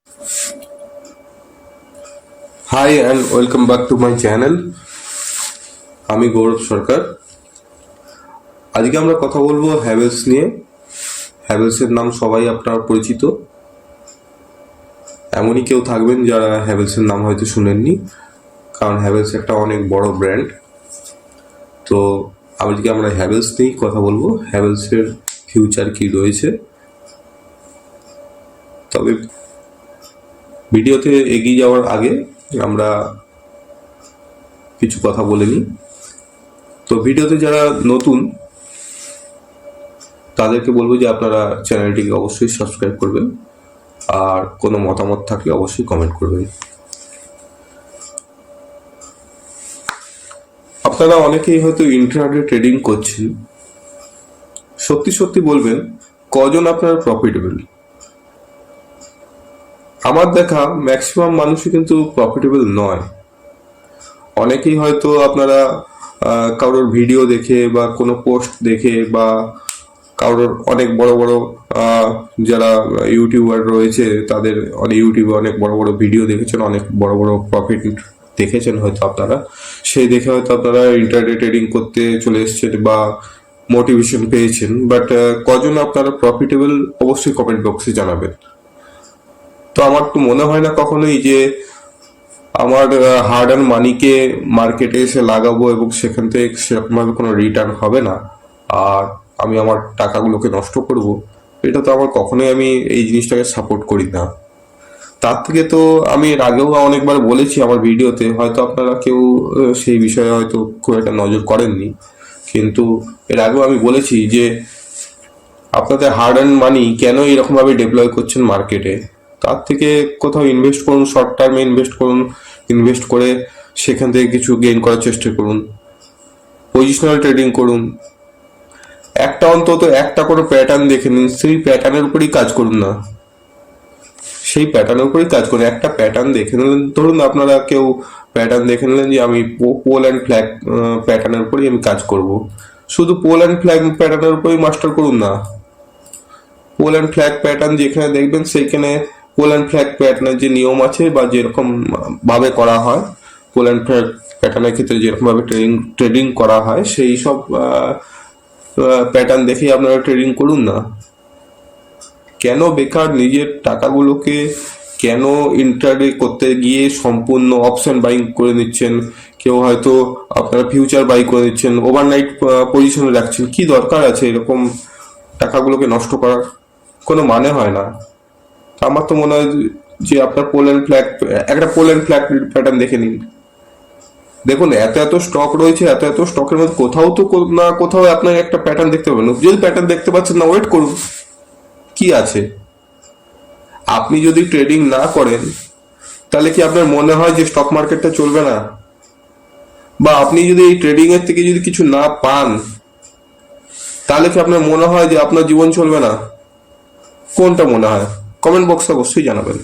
Hi and welcome back to my channel. আমি গৌরব সরকার। আজকে আমরা কথা বলবো হ্যাভেলস নিয়ে। হ্যাভেলসের নাম সবাই আপনারা পরিচিত। এমনই কেউ থাকবেন যারা হ্যাভেলসের নাম হয়তো শুনেননি, কারণ হ্যাভেলস একটা অনেক বড় ব্র্যান্ড। তো আজকে আমরা হ্যাভেলস নিয়েই কথা বলবো, হ্যাভেলসের ফিউচার কি রয়েছে। তবে ভিডিওতে এগিয়ে যাওয়ার আগে আমরা কিছু কথা বলে নিই। তো ভিডিওতে যারা নতুন তাদেরকে বলবো যে আপনারা চ্যানেলটিকে অবশ্যই সাবস্ক্রাইব করবেন, আর কোনো মতামত থাকলে অবশ্যই কমেন্ট করবেন। আপনারা অনেকেই হয়তো ইন্ট্রাডে ট্রেডিং করছেন, সত্যি সত্যি বলবেন কজন আপনারা প্রফিটেবল? আমার দেখা ম্যাক্সিমাম মানুষই কিন্তু প্রফিটেবল নয়। অনেকেই হয়তো আপনারা কারোর ভিডিও দেখে বা কোনো পোস্ট দেখে বা কারোর অনেক বড় বড় যারা ইউটিউবার রয়েছে তাদের ইউটিউবে অনেক বড় বড় ভিডিও দেখেছেন, অনেক বড় বড় প্রফিট দেখেছেন হয়তো আপনারা, সেই দেখে হয়তো আপনারা ইন্টারডে ট্রেডিং করতে চলে এসেছেন বা মোটিভেশন পেয়েছেন। বাট কজন আপনারা প্রফিটেবল অবশ্যই কমেন্ট বক্সে জানাবেন। তো আমার তো মনে হয় না কখনোই যে আমার হার্ড অ্যান্ড মানিকে মার্কেটে এসে লাগাবো এবং সেখান থেকে সেরকমভাবে কোনো রিটার্ন হবে না আর আমি আমার টাকাগুলোকে নষ্ট করব। এটা তো আমার কখনোই, আমি এই জিনিসটাকে সাপোর্ট করি না। তার থেকে তো আমি এর আগেও অনেকবার বলেছি আমার ভিডিওতে, হয়তো আপনারা কেউ সেই বিষয়ে হয়তো খুব একটা নজর করেননি, কিন্তু এর আগেও আমি বলেছি যে আপনাদের হার্ড অ্যান্ড মানি কেন এরকমভাবে ডিপ্লয় করছেন মার্কেটে। তার থেকে কোথাও ইনভেস্ট করুন, শর্ট টার্মে ইনভেস্ট করুন, ইনভেস্ট করে সেখান থেকে কিছু গেইন করার চেষ্টা করুন, পজিশনাল ট্রেডিং করুন। অন্তত একটা কোনো প্যাটার্ন দেখে নিন, সেই প্যাটার্নের উপরই কাজ করুন না, সেই প্যাটার্নের উপরই কাজ করুন। একটা প্যাটার্ন দেখে নিলেন, ধরুন আপনারা কেউ প্যাটার্ন দেখে নিলেন যে আমি পোল অ্যান্ড ফ্ল্যাগ প্যাটার্নের উপরই আমি কাজ করব, শুধু পোল অ্যান্ড ফ্ল্যাগ প্যাটার্নের উপরই মাস্টার করুন না। পোল অ্যান্ড ফ্ল্যাগ প্যাটার্ন যেখানে দেখবেন সেইখানে পোল অ্যান্ড ফ্ল্যাগ প্যাটার্নের যে নিয়ম আছে বা যেরকম ভাবে করা হয়, পোল অ্যান্ড ফ্ল্যাগ প্যাটার্নের ক্ষেত্রে যেরকম ভাবে ট্রেডিং করা হয় সেই সব প্যাটার্ন দেখেই আপনারা ট্রেডিং করুন না। কেন বেকার নিজের টাকাগুলোকে কেন ইন্ট্রাডে করতে গিয়ে সম্পূর্ণ অপশন বাইং করে নিচ্ছেন? কেউ হয়তো আপনারা ফিউচার বাই করে নিচ্ছেন, ওভারনাইট পজিশনে রাখছেন। কি দরকার আছে এরকম টাকাগুলোকে নষ্ট করার? কোনো মানে হয় না। আমার তো মনে হয় যে আপনার পোল অ্যান্ড ফ্ল্যাগ, একটা পোল অ্যান্ড ফ্ল্যাগ প্যাটার্ন দেখে নিন। দেখুন এত এত স্টক রয়েছে, এত এত স্টকের মধ্যে কোথাও তো না কোথাও আপনার একটা প্যাটার্ন দেখতে পাবেন। যদি প্যাটার্ন দেখতে পাচ্ছেন না, ওয়েট করুন, কি আছে? আপনি যদি ট্রেডিং না করেন তাহলে কি আপনার মনে হয় যে স্টক মার্কেটটা চলবে না? বা আপনি যদি এই ট্রেডিং এর থেকে যদি কিছু না পান তাহলে কি আপনার মনে হয় যে আপনার জীবন চলবে না? কোনটা মনে হয়? কমেন্ট বক্সে অবশ্যই জানাবেন।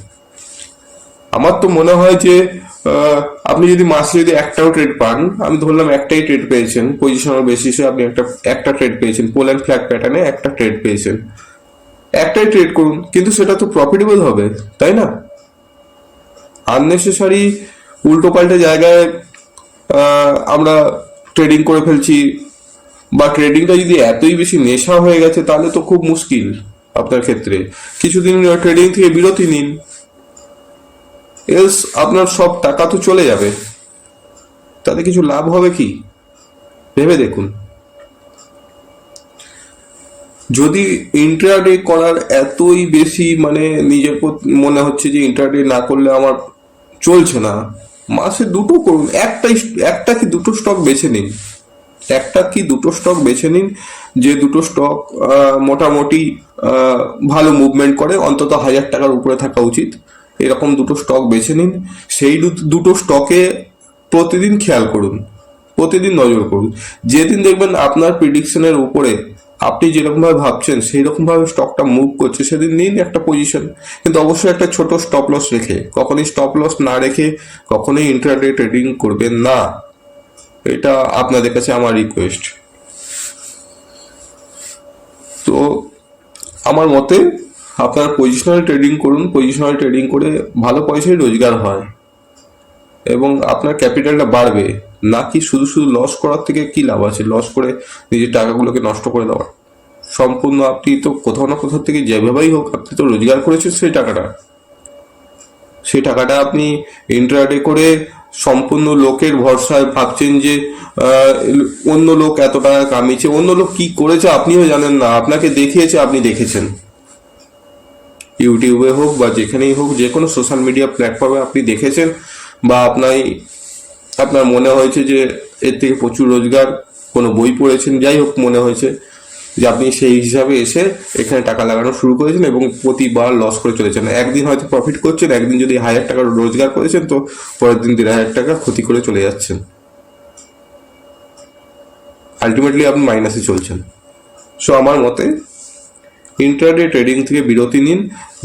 আমার তো মনে হয় যে আপনি যদি মাসে যদি একটাও ট্রেড পান, আমি ধরলাম একটাই ট্রেড পেয়েছেন, পজিশনাল বেসিসে আপনি একটা ট্রেড পেয়েছেন, পোল অ্যান্ড ফ্ল্যাগ প্যাটার্নে একটা ট্রেড পেয়েছেন, একটাই ট্রেড করুন, কিন্তু সেটা তো প্রফিটেবল হবে, তাই না? আননেসেসারি উল্টো পাল্টা জায়গায় আমরা ট্রেডিং করে ফেলছি, বা ট্রেডিংটা যদি এতই বেশি নেশা হয়ে গেছে তাহলে তো খুব মুশকিল আপনার ক্ষেত্রে। কিছুদিন ট্রেডিং থেকে বিরতি নিন, এলস আপনার সব টাকা তো চলে যাবে। তাতে কিছু লাভ হবে কি ভেবে দেখুন। যদি ইন্ট্রাডে করার এতই বেশি মানে নিজের মনে হচ্ছে যে ইন্ট্রাডে না করলে আমার চলছে না, মাসে দুটো করুন, একটা কি দুটো স্টক বেছে নিন, একটা কি দুটো স্টক বেছে নিন, যে দুটো স্টক মোটামুটি ভালো মুভমেন্ট করে, অন্তত 1000 টাকার উপরে থাকা উচিত, এরকম দুটো স্টক বেছে নিন। সেই দুটো স্টকে প্রতিদিন খেয়াল করুন, প্রতিদিন নজর করুন। যেদিন দেখবেন আপনার প্রিডিকশনের উপরে আপনি যেরকম ভাবে ভাবছেন সেই রকম ভাবে স্টকটা মুভ করছে, সেদিন নিন একটা পজিশন, কিন্তু অবশ্যই একটা ছোট স্টপ লস রেখে। কখনোই স্টপ লস না রেখে কখনোই ইন্ট্রাডে ট্রেডিং করবেন না, এটা আপনাদের কাছে আমার রিকোয়েস্ট। তো আমার মতে আপনারা পজিশনাল ট্রেডিং করুন, পজিশনাল ট্রেডিং করে ভালো পয়সাই রোজগার হয় এবং আপনার ক্যাপিটালটা বাড়বে। না কি শুধু শুধু লস করার থেকে কি লাভ আছে, লস করে নিজের টাকাগুলোকে নষ্ট করে দেওয়ার। সম্পূর্ণ আপনি তো কোথাও না কোথাও থেকে যেভাবেই হোক আপনি তো রোজগার করেছেন সেই টাকাটা আপনি ইন্ট্রাডে করে সম্পূর্ণ লোকের ভরসায় ভাবছেন যে অন্য লোক এত টাকা কামিয়েছে, অন্য লোক কি করেছে আপনিও জানেন না, আপনাকে দেখিয়েছে, আপনি দেখেছেন। ইউটিউবে হোক বা যেখানেই হোক, যে কোনো সোশ্যাল মিডিয়া প্ল্যাটফর্মে আপনি দেখেছেন বা আপনার মনে হয়েছে যে এর থেকে প্রচুর রোজগার, কোনো বই পড়েছেন, যাই হোক মনে হয়েছে যে আপনি সেই হিসাবে এসে এখানে টাকা লাগানো শুরু করেছেন এবং প্রতিবার লস করে চলেছেন। একদিন হয়তো প্রফিট করছেন, একদিন যদি 1000 টাকা রোজগার করেছেন তো পরের দিন 1500 টাকা ক্ষতি করে চলে যাচ্ছেন। আলটিমেটলি আপনি মাইনাসে চলছেন। সো আমার মতে ইন্ট্রাডে ট্রেডিং থেকে বিরতি নিন।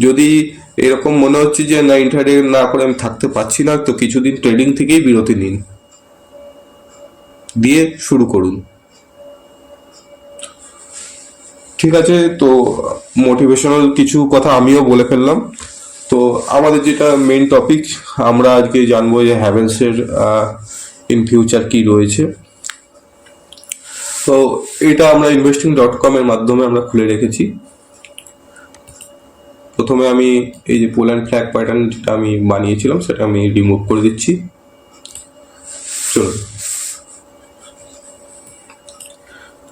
যদি এরকম মনে হচ্ছে যে না ইন্ট্রাডে না করে আমি থাকতে পারছি না, তো কিছুদিন ট্রেডিং থেকেই বিরতি নিন, দিয়ে শুরু করুন। ঠিক আছে, তো মোটিভেশনাল কিছু কথা আমিও বলে ফেললাম। তো আমাদের যেটা মেইন টপিক, আমরা আজকে জানবো যে হ্যাভেলসের ইন ফিউচার কি রয়েছে। তো এটা আমরা investing.com এর মাধ্যমে আমরা খুলে রেখেছি। প্রথমে আমি এই যে পোল্যান্ড ফ্ল্যাগ প্যাটার্ন যেটা আমি বানিয়েছিলাম সেটা আমি রিমুভ করে দিচ্ছি। চলুন,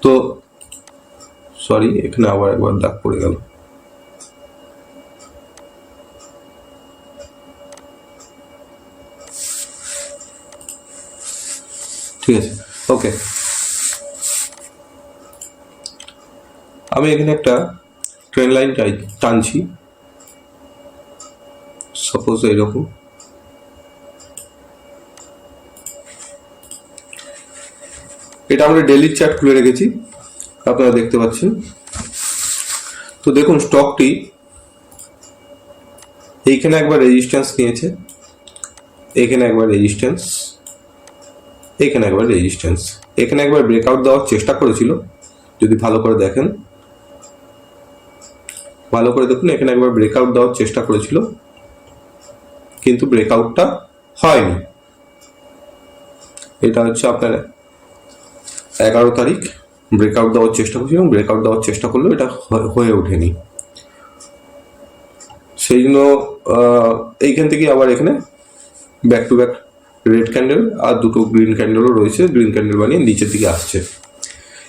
তো সরি এখানে আবার একবার দাগ পড়ে গেল। ঠিক আছে, ওকে। আমি এখানে একটা ট্রেন লাইন টানছি, সাপোজ এইরকম। এটা আমরা ডেইলি চার্ট খুলে রেখেছি, আপনারা দেখতে পাচ্ছেন। তো দেখুন স্টকটি এইখানে একবার রেজিস্ট্যান্স নিয়েছে, এখানে একবার রেজিস্ট্যান্স, এখানে একবার রেজিস্ট্যান্স, এখানে একবার ব্রেকআউট দেওয়ার চেষ্টা করেছিল। যদি ভালো করে দেখেন, ভালো করে দেখুন, এখানে একবার ব্রেকআউট দেওয়ার চেষ্টা করেছিল কিন্তু ব্রেকআউটটা হয়নি। এটা হচ্ছে আপনার 11 তারিখ ব্রেকআউট দেওয়ার চেষ্টা করছিল, ব্রেকআউট দেওয়ার চেষ্টা করলেও এটা হয়ে ওঠেনি। সেই জন্য এইখান থেকে আবার এখানে back to back red candle আর দুটো গ্রিন ক্যান্ডেলও রয়েছে, গ্রিন ক্যান্ডেল বানিয়ে নিচের দিকে আসছে।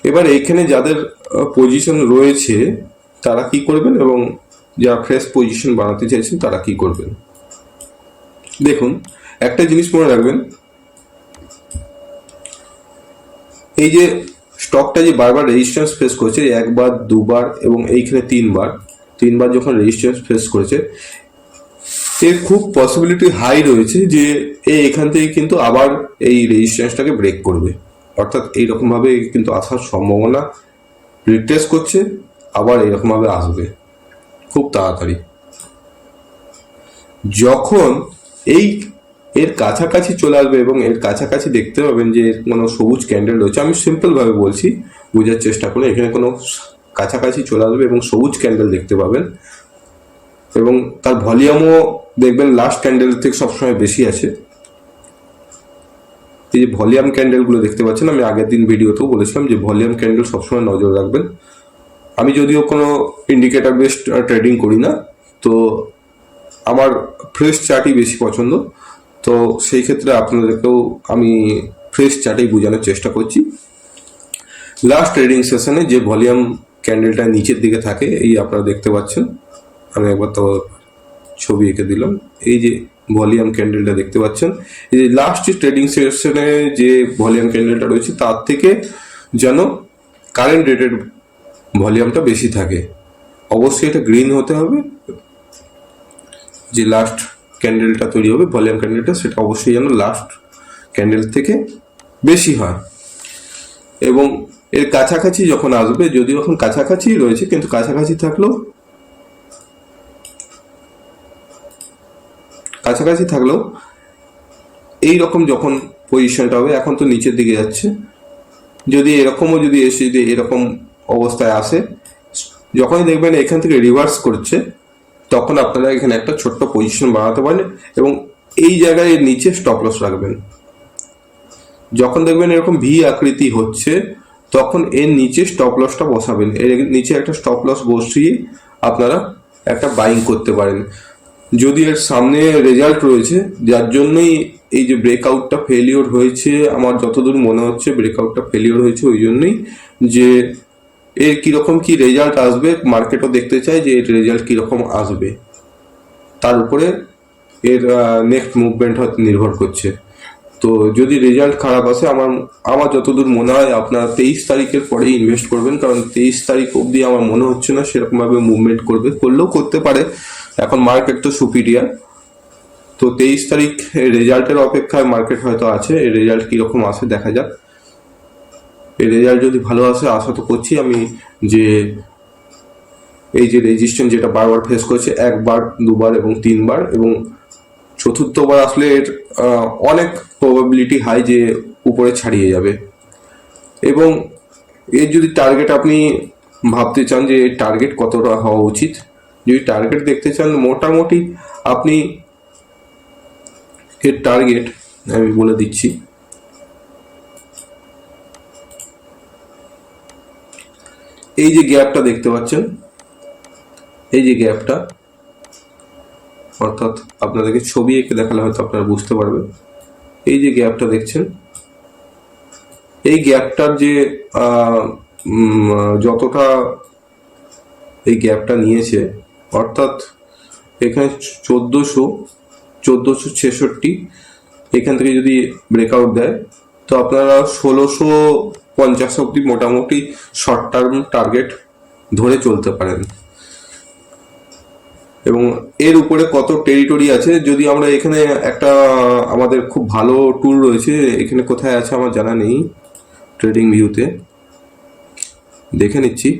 এবার এইখানে যাদের পজিশন রয়েছে তারা কি করবেন এবং যারা ফ্রেশ পজিশন বানাতে চাইছেন তারা কি করবেন। দেখুন একটা জিনিস মনে রাখবেন, এই যে স্টকটা যে বারবার রেজিস্ট্যান্স ফেস করেছে, একবার দুবার এবং এইখানে তিনবার যখন রেজিস্ট্যান্স ফেস করেছে, এর খুব পসিবিলিটি হাই রয়েছে যে এখান থেকে কিন্তু আবার এই রেজিস্ট্যান্সটাকে ব্রেক করবে। অর্থাৎ এইরকম ভাবে কিন্তু আসার সম্ভাবনা রিট্রেস করছে, আবার এরকম ভাবে আসবে খুব তাড়াতাড়ি। যখন এর কাছাকাছি চলে আসবে এবং এর কাছাকাছি দেখতে পাবেন যে কোনো সবুজ ক্যান্ডেল রয়েছে, আমি সিম্পল ভাবে বলছি, বোঝার চেষ্টা করুন। এখানে কোনো কাছাকাছি চলে আসবে এবং সবুজ ক্যান্ডেল দেখতে পাবেন এবং তার ভলিউমও দেখবেন লাস্ট ক্যান্ডেল থেকে সবসময় বেশি আছে। এই যে ভলিউম ক্যান্ডেলগুলো দেখতে পাচ্ছেন, আমি আগের দিন ভিডিওতেও বলেছিলাম যে ভলিউম ক্যান্ডেল সবসময় নজর রাখবেন। আমি যদিও কোনো ইন্ডিকেটর বেসড ট্রেডিং করি না, তো আমার ফ্রেশ চার্টই বেশি পছন্দ, তো সেই ক্ষেত্রে আপনাদেরকেও আমি ফ্রেশ চার্টেই বোঝানোর চেষ্টা করছি। লাস্ট ট্রেডিং সেশনে যে ভলিউম ক্যান্ডেলটা নিচের দিকে থাকে, এই আপনারা দেখতে পাচ্ছেন, আমি একবার তো ছবি এঁকে দিলাম, এই যে ভলিউম ক্যান্ডেলটা দেখতে পাচ্ছেন, এই যে লাস্ট ট্রেডিং সেশনে যে ভলিউম ক্যান্ডেলটা রয়েছে তার থেকে যেন কারেন্ট রেটের ভলিউমটা বেশি থাকে। অবশ্যই এটা গ্রিন হতে হবে, যে লাস্ট ক্যান্ডেলটা তৈরি হবে ভলিউম ক্যান্ডেলটা, সেটা অবশ্যই যেন লাস্ট ক্যান্ডেল থেকে বেশি হয় এবং এর কাছাকাছি যখন আসবে, যদিও এখন কাছাকাছি রয়েছে কিন্তু কাছাকাছি থাকলেও এই রকম যখন পজিশনটা হবে, এখন তো নিচের দিকে যাচ্ছে, যদি এরকমও যদি এসে যদি এরকম অবস্থায় আসে, যখনই দেখবেন এখান থেকে রিভার্স করছে, তখন আপনারা এখানে একটা ছোট্ট পজিশন বানাতে পারেন এবং এই জায়গায় এর নিচে স্টপ লস রাখবেন। যখন দেখবেন এরকম ভি আকৃতি হচ্ছে, তখন এর নিচে স্টপ লসটা বসাবেন। এর নিচে একটা স্টপ লস বসিয়ে আপনারা একটা বাইং করতে পারেন। যদি এর সামনে রেজাল্ট রয়েছে, যার জন্যই এই যে ব্রেকআউটটা ফেলিওর হয়েছে, আমার যতদূর মনে হচ্ছে ব্রেকআউটটা ফেলিওর হয়েছে ওই জন্যই, যে এর কিরকম কি রেজাল্ট আসবে মার্কেটও দেখতে চায়, যে এর রেজাল্ট কিরকম আসবে, তার উপরে এর নেক্সট মুভমেন্ট হয়তো নির্ভর করছে। তো যদি রেজাল্ট খারাপ আসে, আমার যতদূর মনে হয় আপনারা 23 তারিখের পরেই ইনভেস্ট করবেন, কারণ 23 তারিখ অবধি আমার মনে হচ্ছে না সেরকমভাবে মুভমেন্ট করবে, করলেও করতে পারে, এখন মার্কেট তো সুপিরিয়ার। তো 23 তারিখ রেজাল্টের অপেক্ষায় মার্কেট হয়তো আছে, এই রেজাল্ট কিরকম আসে দেখা যাক। এই রেজাল্ট যদি ভালো আসে, আশা তো করছি আমি, যে এই যে রেজিস্ট্যান্স যেটা বারবার ফেস করেছে, একবার, দুবার এবং তিনবার, এবং চতুর্থবার আসলে এর অনেক প্রবাবিলিটি হাই যে উপরে ছাড়িয়ে যাবে। এবং এর যদি টার্গেট আপনি ভাবতে চান যে টার্গেট কতটা হওয়া উচিত, যদি টার্গেট দেখতে চান, মোটামুটি আপনি এর টার্গেট আমি বলে দিচ্ছি। এই যে গ্যাপটা দেখতে পাচ্ছেন, এই যে গ্যাপটা, অর্থাৎ আপনাদেরকে ছবি এঁকে দেখালে হয়তো আপনারা বুঝতে পারবেন। এই যে গ্যাপটা দেখছেন, এই গ্যাপটার যে যতটা এই গ্যাপটা নিয়েছে, অর্থাৎ এখানে 1466, এখান থেকে যদি ব্রেকআউট দেয়, তো আপনারা 1650 অব্দি মোটামুটি শর্ট টার্ম টার্গেট ধরে চলতে পারেন। এবং এর উপরে কত টেরিটরি আছে, যদি আমরা এখানে একটা, আমাদের খুব ভালো টুল রয়েছে, এখানে কোথায় আছে আমার জানা নেই, ট্রেডিং ভিউতে দেখে নিচ্ছি।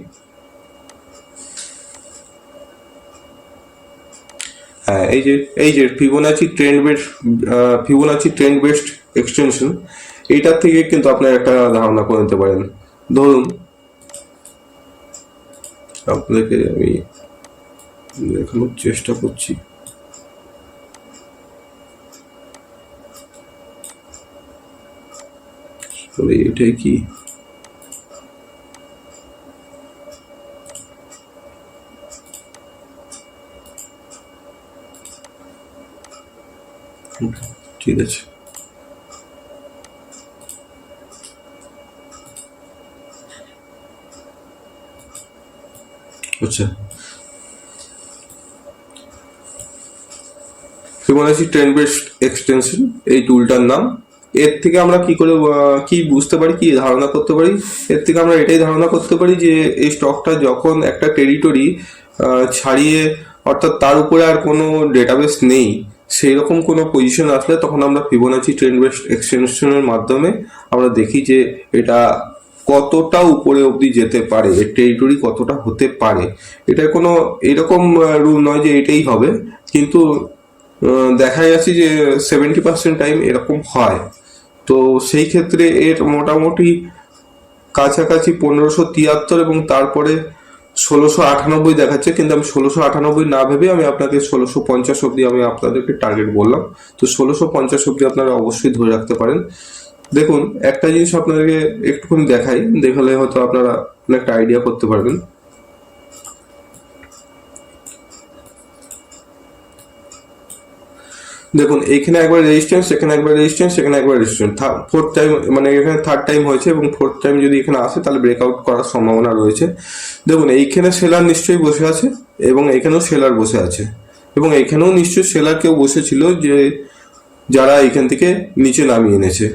হ্যাঁ, এই যে ফিবোনাচি ট্রেন্ড বেসড এক্সটেনশন, এইটার থেকে কিন্তু আপনার একটা ধারণা করে নিতে পারেন। ধরুন আপনাদেরকে আমি দেখানোর চেষ্টা করছি। এটাই কি, ঠিক আছে। আচ্ছা, ফিবোনাচি ট্রেন্ড বেসড এক্সটেনশন এই টুলটার নাম। এর থেকে আমরা কি করে কি বুঝতে পারি, কি ধারণা করতে পারি, এর থেকে আমরা এটাই ধারণা করতে পারি যে এই স্টকটা যখন একটা টেরিটরি ছাড়িয়ে, অর্থাৎ তার উপরে আর কোনো ডেটাবেস নেই, সেই রকম কোনো পজিশন আসলে তখন আমরা ফিবোনাচি ট্রেন্ড বেসড এক্সটেনশনের মাধ্যমে আমরা দেখি যে এটা কতটা উপরে অবধি যেতে পারে, এর টেরিটরি কতটা হতে পারে। এটা কোনো এরকম রুল নয় যে এটাই হবে, কিন্তু দেখা যাচ্ছে যে 70% টাইম এরকম হয়। তো সেই ক্ষেত্রে এর মোটামুটি কাছাকাছি 1573 এবং তারপরে 1698 দেখাচ্ছে, কিন্তু আমি 1698 না ভেবে আমি আপনাকে 1650 অব্দি আমি আপনাদেরকে টার্গেট বললাম। তো 1650 অব্দি আপনারা অবশ্যই ধরে রাখতে পারেন। দেখুন, একটা জিনিস আপনাদেরকে একটুখানি দেখাই, দেখালে হয়তো আপনারা অনেকটা আইডিয়া করতে পারবেন। দেখুন, এখানে একবার রেজিস্ট্যান্স, এখানে একবার রেজিস্ট্যান্স, এখানে একবার রেজিস্ট্যান্স, ফোর্থ টাইম, মানে এখানে থার্ড টাইম হয়েছে, এবং ফোর্থ টাইম যদি এখানে আসে তাহলে ব্রেকআউট করার সম্ভাবনা রয়েছে। দেখুন, এইখানে সেলার নিশ্চয়ই বসে আছে, এবং এখানেও সেলার বসে আছে, এবং এখানেও নিশ্চয়ই সেলার কেউ বসেছিল, যে যারা এখান থেকে নিচে নামিয়ে এনেছে।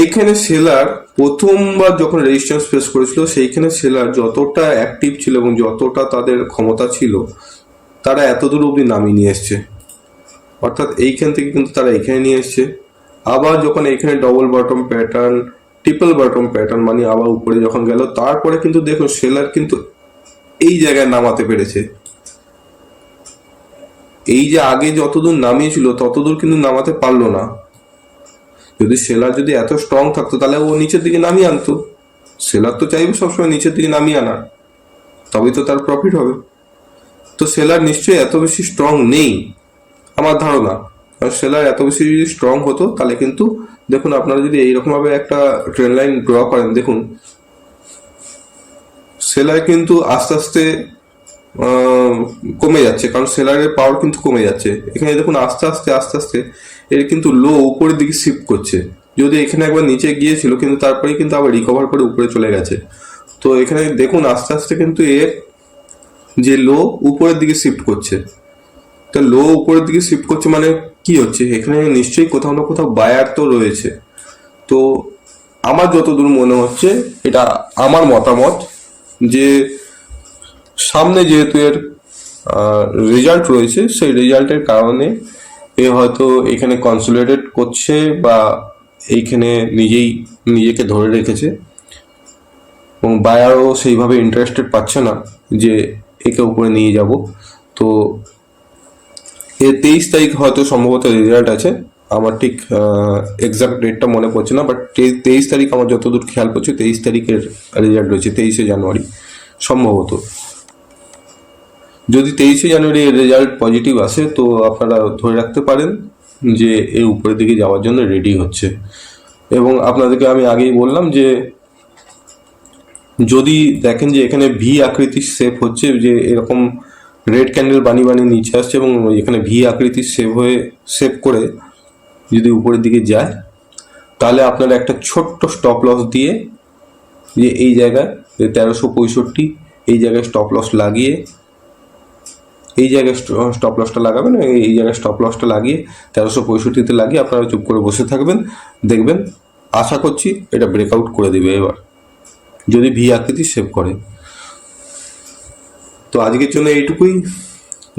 এইখানে সেলার প্রথমবার যখন রেজিস্ট্যান্স ফেস করেছিল, সেইখানে সেলার যতটা অ্যাক্টিভ ছিল এবং যতটা তাদের ক্ষমতা ছিল, তারা এতদূর অবধি নামিয়ে নিয়ে এসছে। অর্থাৎ এইখান থেকে কিন্তু তারা এখানে নিয়ে এসছে। আবার যখন এখানে double bottom pattern, triple bottom pattern, মানে আবার উপরে যখন গেল, তারপরে কিন্তু দেখুন সেলার কিন্তু এই জায়গায় নামাতে পেরেছে। এই যে আগে যতদূর নামিয়েছিল ততদূর কিন্তু নামাতে পারলো না। যদি সেলার যদি এত স্ট্রং থাকতো তাহলে ও নিচের দিকে নামিয়ে আনতো। সেলার তো চাইবে সবসময় নিচের দিকে নামিয়ে আনার। তবেই তো তার প্রফিট হবে। তো সেলার নিশ্চয়ই এত বেশি স্ট্রং নেই আমার ধারণা। আর সেলার এত বেশি যদি স্ট্রং হতো তাহলে কিন্তু দেখুন, আপনারা যদি এইরকম ভাবে একটা ট্রেন লাইন ড্র করেন, দেখুন সেলার কিন্তু আস্তে আস্তে কমে যাচ্ছে, কারণ সেলারের পাওয়ার কিন্তু কমে যাচ্ছে। এখানে দেখুন আস্তে আস্তে আস্তে আস্তে এর কিন্তু লো উপরের দিকে শিফট করছে। যদি এখানে একবার নিচে গিয়েছিল, কিন্তু তারপরে কিন্তু আবার রিকভার করে উপরে চলে গেছে। তো এখানে দেখুন আস্তে আস্তে কিন্তু এর যে লো উপরের দিকে শিফট করছে। তো লো উপরের দিকে শিফট করছে মানে কি হচ্ছে, এখানে নিশ্চয়ই কোথাও না কোথাও বায়ার তো রয়েছে। তো আমার যতদূর মনে হচ্ছে, এটা আমার মতামত, যে সামনে যেহেতু এর রেজাল্ট রয়েছে, সেই রেজাল্টের কারণে এ হয়তো এখানে কনসোলিডেট করছে বা এইখানে নিজেই নিজেকে ধরে রেখেছে, এবং বায়ারও সেইভাবে ইন্টারেস্টেড পাচ্ছে না যে একে উপরে নিয়ে যাব। তো এর 23 তারিখ হয়তো সম্ভবত রেজাল্ট আছে, আমার ঠিক এক্সাক্ট ডেটটা মনে পড়ছে না, বাট 23 তারিখ আমার যতদূর খেয়াল করছে 23 তারিখের রেজাল্ট রয়েছে, 23শে জানুয়ারি সম্ভবত। যদি 23শে জানুয়ারি এর রেজাল্ট পজিটিভ আসে, তো আপনারা ধরে রাখতে পারেন যে এর উপরের দিকে যাওয়ার জন্য রেডি হচ্ছে। এবং আপনাদেরকে আমি আগেই বললাম যে যদি দেখেন যে এখানে ভি আকৃতির শেপ হচ্ছে, যে এরকম রেড ক্যান্ডেল বানিয়ে বানিয়ে নিচে আসছে এবং এখানে ভি আকৃতির শেপ করে যদি উপরের দিকে যায়, তাহলে আপনারা একটা ছোট্ট স্টপ লস দিয়ে, যে এই জায়গায় 1365 এই জায়গায় স্টপ লস লাগিয়ে, এই জায়গায় স্টপ লসটা লাগাবেন, এই জায়গায় স্টপ লসটা লাগিয়ে 1365-তে লাগিয়ে আপনারা চুপ করে বসে থাকবেন। দেখবেন, আশা করছি এটা ব্রেকআউট করে দেবে এবার, যদি ভি আকৃতি সেভ করে। তো আজকের জন্য এইটুকুই।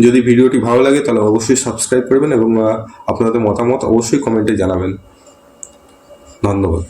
যদি ভিডিওটি ভালো লাগে তাহলে অবশ্যই সাবস্ক্রাইব করবেন এবং আপনাদের মতামত অবশ্যই কমেন্টে জানাবেন। ধন্যবাদ।